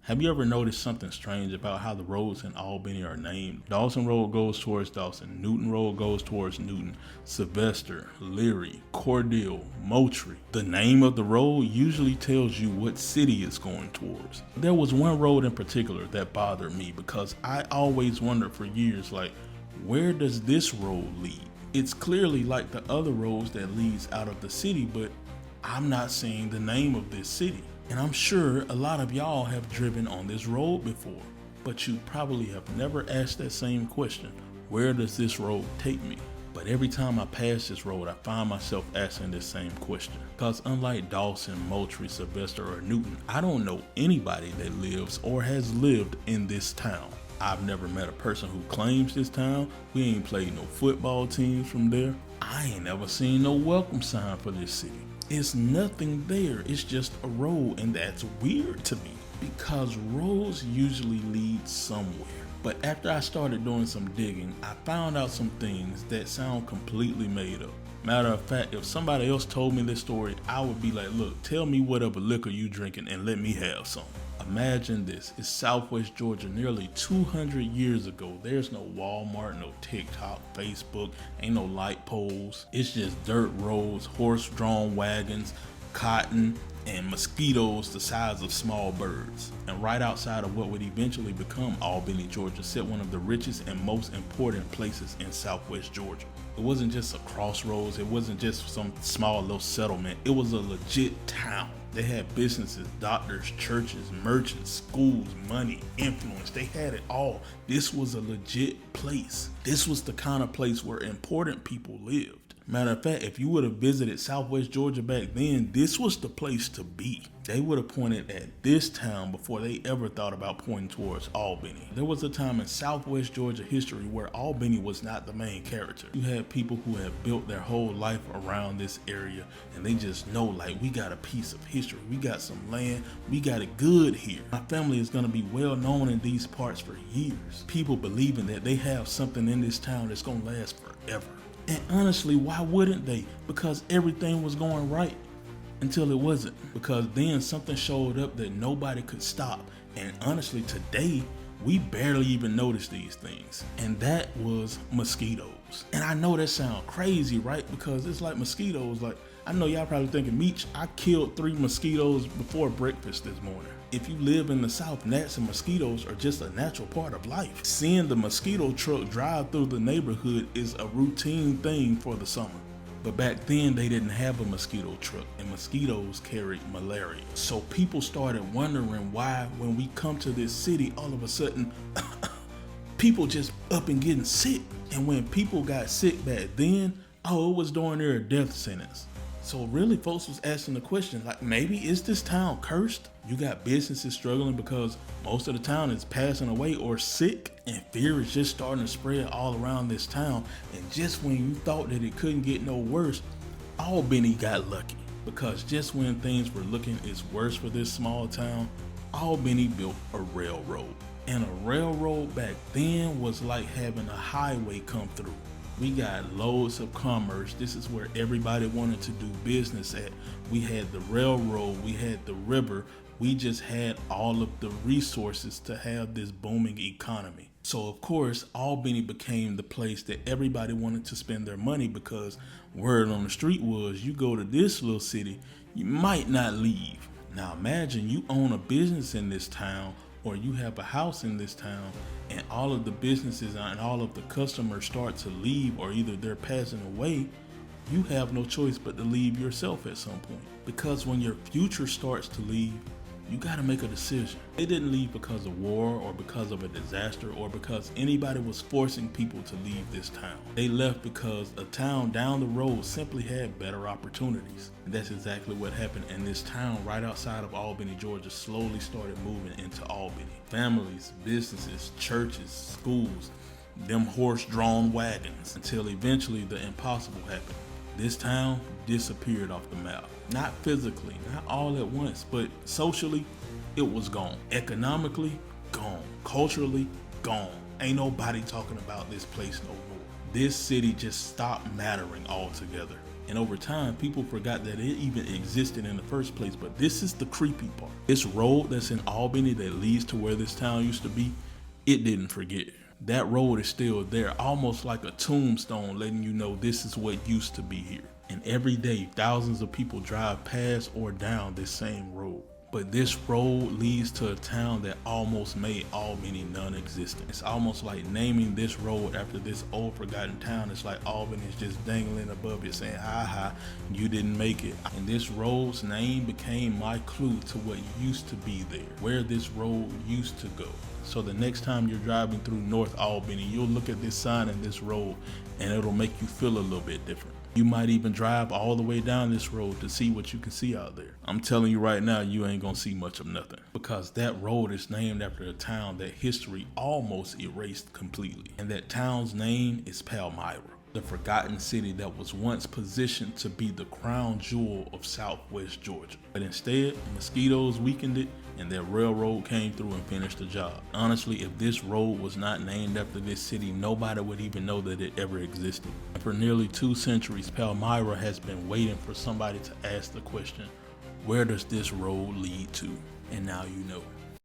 Have you ever noticed something strange about how the roads in Albany are named? Dawson Road goes towards Dawson, Newton Road goes towards Newton, Sylvester, Leary, Cordell, Moultrie. The name of the road usually tells you what city it's going towards. There was one road in particular that bothered me because I always wondered for years, like, where does this road lead? It's clearly like the other roads that leads out of the city, but I'm not seeing the name of this city. And I'm sure a lot of y'all have driven on this road before, but you probably have never asked that same question: where does this road take me? But every time I pass this road, I find myself asking this same question. Because unlike Dawson, Moultrie, Sylvester, or Newton, I don't know anybody that lives or has lived in this town. I've never met a person who claims this town. We ain't played no football teams from there. I ain't never seen no welcome sign for this city. It's nothing there. It's just a road, and that's weird to me because roads usually lead somewhere. But after I started doing some digging, I found out some things that sound completely made up. Matter of fact, if somebody else told me this story, I would be like, look, tell me whatever liquor you drinking and let me have some. Imagine this, it's Southwest Georgia nearly 200 years ago. There's no Walmart, no TikTok, Facebook, ain't no light poles. It's just dirt roads, horse-drawn wagons, cotton, and mosquitoes the size of small birds. And right outside of what would eventually become Albany, Georgia, sit one of the richest and most important places in Southwest Georgia. It wasn't just a crossroads, it wasn't just some small little settlement, it was a legit town. They had businesses, doctors, churches, merchants, schools, money, influence. They had it all. This was a legit place. This was the kind of place where important people lived. Matter of fact, if you would have visited Southwest Georgia back then, this was the place to be. They would have pointed at this town before they ever thought about pointing towards Albany. There was a time in Southwest Georgia history where Albany was not the main character. You had people who had built their whole life around this area, and they just know, like, we got a piece of history. We got some land. We got it good here. My family is going to be well known in these parts for years. People believing that they have something in this town that's going to last forever. And honestly, why wouldn't they? Because everything was going right until it wasn't. Because then something showed up that nobody could stop. And honestly, today, we barely even notice these things. And that was mosquitoes. And I know that sounds crazy, right? Because it's like mosquitoes. Like, I know y'all probably thinking, Meech, I killed 3 mosquitoes before breakfast this morning. If you live in the South, gnats and mosquitoes are just a natural part of life. Seeing the mosquito truck drive through the neighborhood is a routine thing for the summer. But back then, they didn't have a mosquito truck, and mosquitoes carried malaria. So people started wondering why, when we come to this city, all of a sudden, people just up and getting sick. And when people got sick back then, it was during their death sentence. So really, folks was asking the question, like, maybe is this town cursed? You got businesses struggling because most of the town is passing away or sick, and fear is just starting to spread all around this town. And just when you thought that it couldn't get no worse, Albany got lucky. Because just when things were looking its worst for this small town, Albany built a railroad. And a railroad back then was like having a highway come through. We got loads of commerce. This is where everybody wanted to do business at. We had the railroad, we had the river. We just had all of the resources to have this booming economy. So of course, Albany became the place that everybody wanted to spend their money, because word on the street was, you go to this little city, you might not leave. Now imagine you own a business in this town, or you have a house in this town, and all of the businesses and all of the customers start to leave, or either they're passing away. You have no choice but to leave yourself at some point. Because when your future starts to leave, you gotta make a decision. They didn't leave because of war or because of a disaster or because anybody was forcing people to leave this town. They left because a town down the road simply had better opportunities. And that's exactly what happened. And this town right outside of Albany, Georgia slowly started moving into Albany. Families, businesses, churches, schools, them horse-drawn wagons, until eventually the impossible happened. This town disappeared off the map. Not physically, not all at once, but socially, it was gone. Economically, gone. Culturally, gone. Ain't nobody talking about this place no more. This city just stopped mattering altogether. And over time, people forgot that it even existed in the first place. But this is the creepy part. This road that's in Albany that leads to where this town used to be, it didn't forget. That road is still there, almost like a tombstone letting you know this is what used to be here. And every day, thousands of people drive past or down this same road. But this road leads to a town that almost made Albany non-existent. It's almost like naming this road after this old forgotten town. It's like Albany is just dangling above it saying, ha ha, you didn't make it. And this road's name became my clue to what used to be there, where this road used to go. So the next time you're driving through North Albany, you'll look at this sign and this road and it'll make you feel a little bit different. You might even drive all the way down this road to see what you can see out there. I'm telling you right now, you ain't gonna see much of nothing, because that road is named after a town that history almost erased completely. And that town's name is Palmyra, the forgotten city that was once positioned to be the crown jewel of Southwest Georgia. But instead, mosquitoes weakened it and that railroad came through and finished the job. Honestly, if this road was not named after this city, nobody would even know that it ever existed. And for nearly 2 centuries, Palmyra has been waiting for somebody to ask the question, where does this road lead to? And now you know.